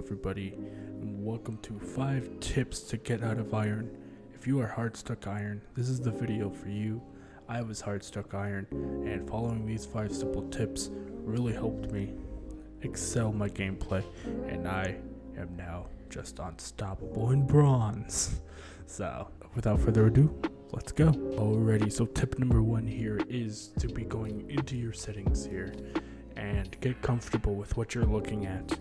everybody, and welcome to 5 tips to get out of iron. If you are hard stuck iron, this is the video for you. I was hard stuck iron, and following these 5 simple tips really helped me excel my gameplay, and I am now just unstoppable in bronze. So without further ado, let's go. Alrighty, so tip number 1 here is to be going into your settings here and get comfortable with what you're looking at.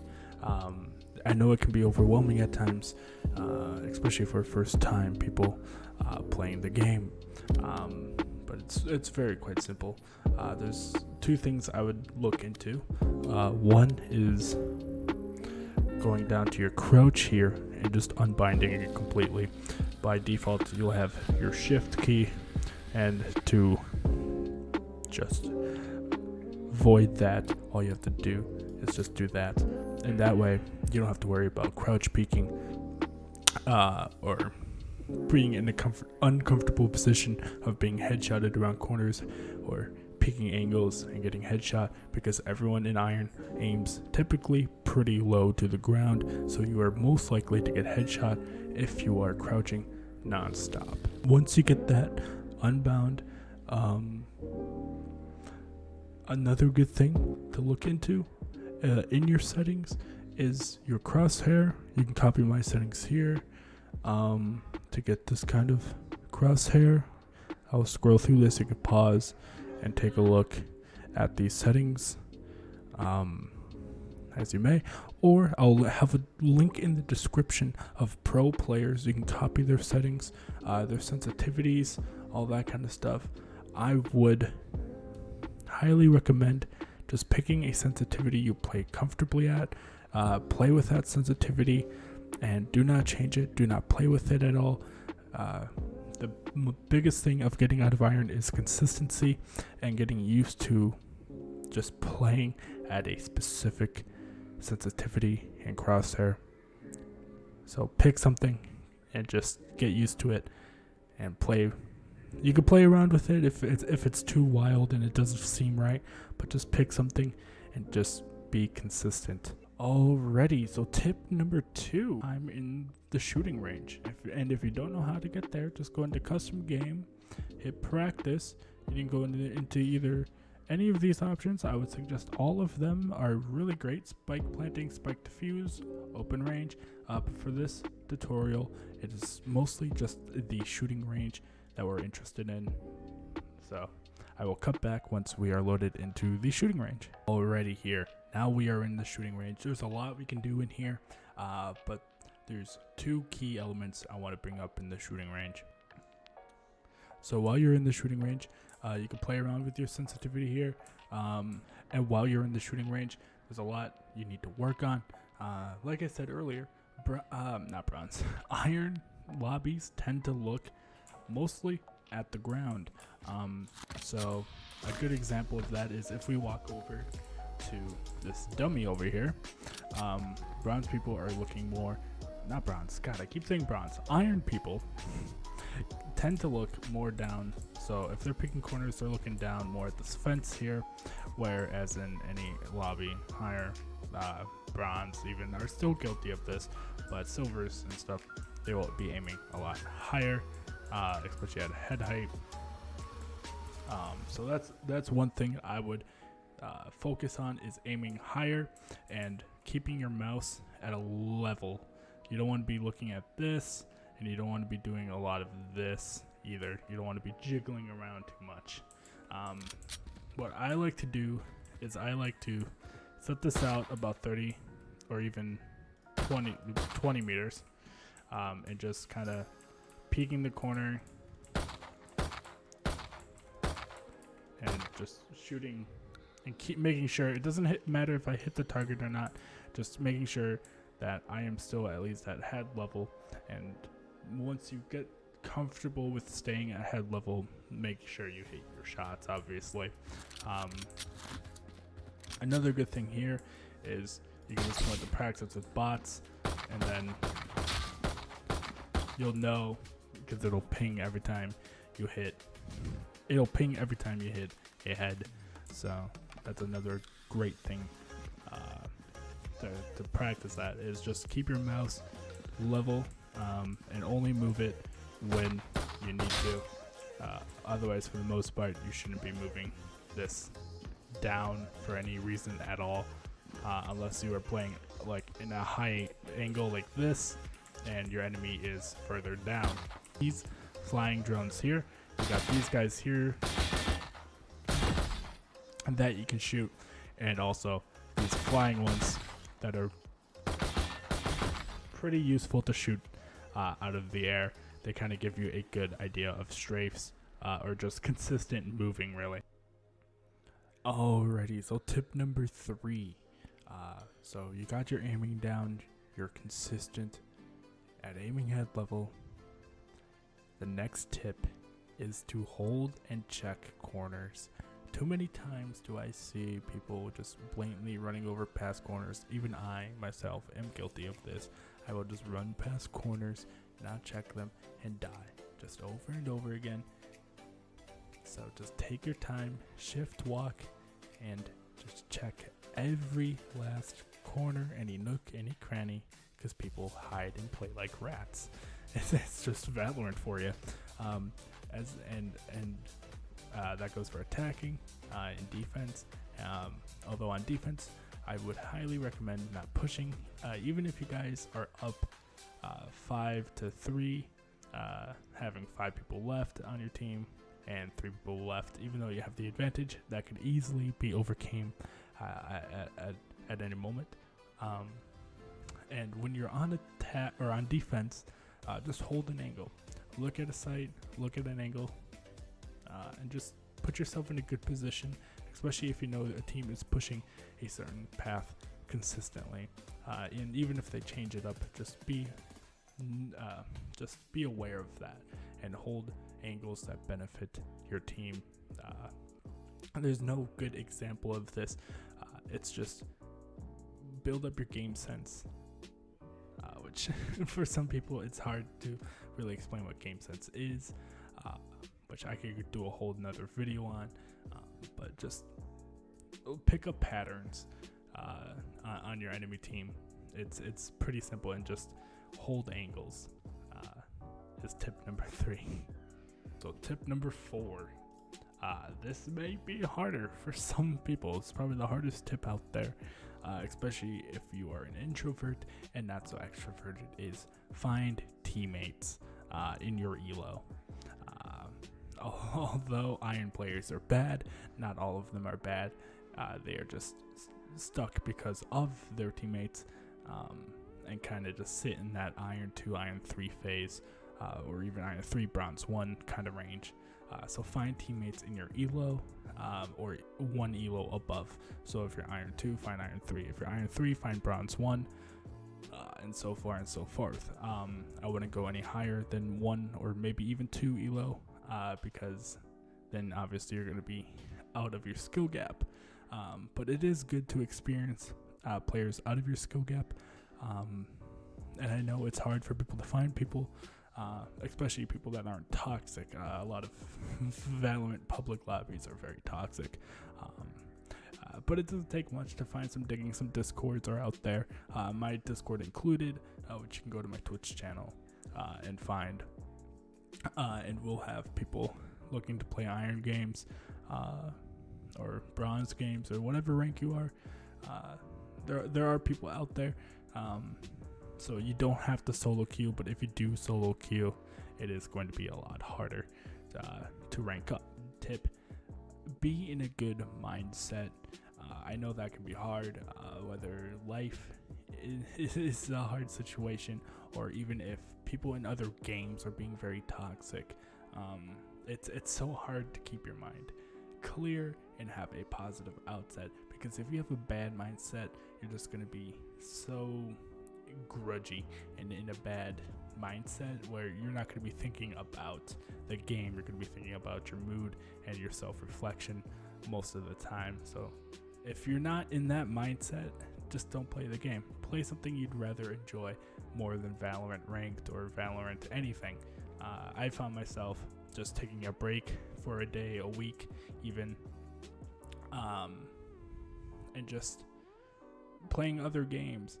I know it can be overwhelming at times, especially for first time people playing the game, but it's very quite simple. There's 2 things I would look into. One is going down to your crouch here and just unbinding it completely. By default, you'll have your shift key, and to just void that, all you have to do is just do that, and that way you don't have to worry about crouch peeking or being in an uncomfortable position of being headshotted around corners or peeking angles and getting headshot, because everyone in iron aims typically pretty low to the ground, so you are most likely to get headshot if you are crouching non-stop. Once you get that unbound, another good thing to look into in your settings is your crosshair. You can copy my settings here to get this kind of crosshair. I'll scroll through this. You can pause and take a look at these settings as you may, or I'll have a link in the description of pro players. You can copy their settings, their sensitivities, all that kind of stuff. I would highly recommend just picking a sensitivity you play comfortably at. Play with that sensitivity and do not change it. Do not play with it at all. The biggest thing of getting out of iron is consistency and getting used to just playing at a specific sensitivity and crosshair. So pick something and just get used to it and play. You can play around with it if it's too wild and it doesn't seem right, but just pick something and just be consistent. Alrighty, so tip number 2, I'm in the shooting range. If you don't know how to get there, just go into custom game, hit practice, and you can go into either any of these options. I would suggest all of them are really great: spike planting, spike defuse, open range. But for this tutorial, it is mostly just the shooting range that we're interested in. So I will cut back once we are loaded into the shooting range. Already here, now we are in the shooting range. There's a lot we can do in here, but there's 2 key elements I want to bring up in the shooting range. So while you're in the shooting range, you can play around with your sensitivity here, and while you're in the shooting range, there's a lot you need to work on. Like I said earlier, not bronze, iron lobbies tend to look mostly at the ground. So a good example of that is if we walk over to this dummy over here, bronze people are looking more, not bronze, God, I keep saying bronze, iron people tend to look more down. So if they're picking corners, they're looking down more at this fence here, whereas in any lobby, higher bronze even are still guilty of this, but silvers and stuff, they will be aiming a lot higher, especially at head height. So that's one thing I would focus on, is aiming higher and keeping your mouse at a level. You don't want to be looking at this, and you don't want to be doing a lot of this either. You don't want to be jiggling around too much. What I like to do is I like to set this out about 30 or even 20 meters, and just kind of peeking the corner and just shooting and keep making sure it doesn't matter if I hit the target or not, just making sure that I am still at least at head level. And once you get comfortable with staying at head level, make sure you hit your shots, obviously. Another good thing here is you can just go into practice with bots, and then you'll know, because it'll ping every time you hit. It'll ping every time you hit a head. So that's another great thing to practice that is just keep your mouse level and only move it when you need to. Otherwise, for the most part, you shouldn't be moving this down for any reason at all, unless you are playing like in a high angle like this and your enemy is further down. These flying drones here, you got these guys here that you can shoot, and also these flying ones that are pretty useful to shoot out of the air. They kind of give you a good idea of strafes or just consistent moving, really. Alrighty, so tip number 3. So you got your aiming down, you're consistent at aiming head level. The next tip is to hold and check corners. Too many times do I see people just blatantly running over past corners. Even I myself am guilty of this. I will just run past corners, not check them, and die just over and over again. So just take your time, shift walk, and just check every last corner, any nook, any cranny, because people hide and play like rats. It's just Valorant for you. That goes for attacking and defense. Although on defense, I would highly recommend not pushing. Even if you guys are up 5-3, having 5 people left on your team and 3 people left, even though you have the advantage, that could easily be overcame at any moment. And when you're on attack or on defense, just hold an angle, look at a site, look at an angle, and just put yourself in a good position, especially if you know that a team is pushing a certain path consistently. And even if they change it up, just be aware of that and hold angles that benefit your team. There's no good example of this. It's just build up your game sense, which for some people it's hard to really explain what game sense is, which I could do a whole nother video on, but just pick up patterns on your enemy team. It's pretty simple, and just hold angles is tip number 3. So tip number 4. This may be harder for some people. It's probably the hardest tip out there, especially if you are an introvert and not so extroverted, is find teammates in your elo. Although iron players are bad, not all of them are bad. They are just stuck because of their teammates, and kind of just sit in that iron 2, iron 3 phase, or even iron 3, bronze 1 kind of range. So find teammates in your elo, or one elo above. So if you're iron 2, find iron 3. If you're iron 3, find bronze 1, and so far and so forth. I wouldn't go any higher than 1 or maybe even 2 elo, because then obviously you're going to be out of your skill gap. But it is good to experience players out of your skill gap. And I know it's hard for people to find people, especially people that aren't toxic. A lot of Valorant public lobbies are very toxic. But it doesn't take much to find some digging. Some Discords are out there, my Discord included, which you can go to my Twitch channel and find. And we'll have people looking to play iron games, or bronze games, or whatever rank you are. There are people out there, so you don't have to solo queue, but if you do solo queue, it is going to be a lot harder to rank up. Tip: be in a good mindset. I know that can be hard, whether life is a hard situation, or even if people in other games are being very toxic. It's so hard to keep your mind clear and have a positive outset, because if you have a bad mindset, you're just going to be so grudgy and in a bad mindset where you're not going to be thinking about the game. You're going to be thinking about your mood and your self-reflection most of the time. So if you're not in that mindset, just don't play the game. Play something you'd rather enjoy more than Valorant Ranked or Valorant anything. I found myself just taking a break for a day, a week even, and just playing other games,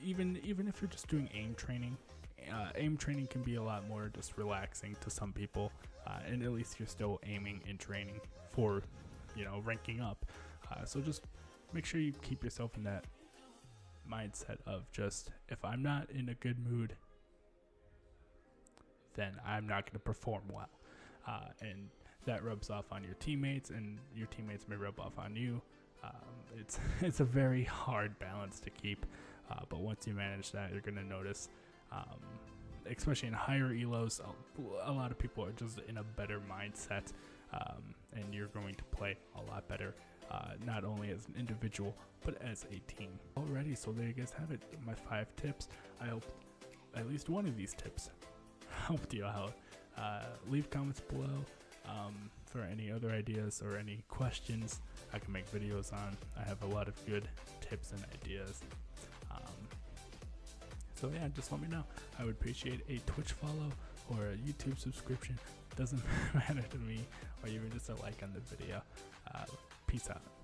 even if you're just doing aim training. Aim training can be a lot more just relaxing to some people, and at least you're still aiming and training for, ranking up. So just make sure you keep yourself in that mindset of just, if I'm not in a good mood, then I'm not going to perform well. And that rubs off on your teammates, and your teammates may rub off on you. It's a very hard balance to keep, but once you manage that, you're going to notice, especially in higher elos, a lot of people are just in a better mindset, and you're going to play a lot better, not only as an individual, but as a team. Alrighty, so there you guys have it, my 5 tips. I hope at least one of these tips helped you out. Leave comments below for any other ideas or any questions I can make videos on. I have a lot of good tips and ideas. So yeah, just let me know. I would appreciate a Twitch follow or a YouTube subscription. Doesn't matter to me, or even just a like on the video. Peace out.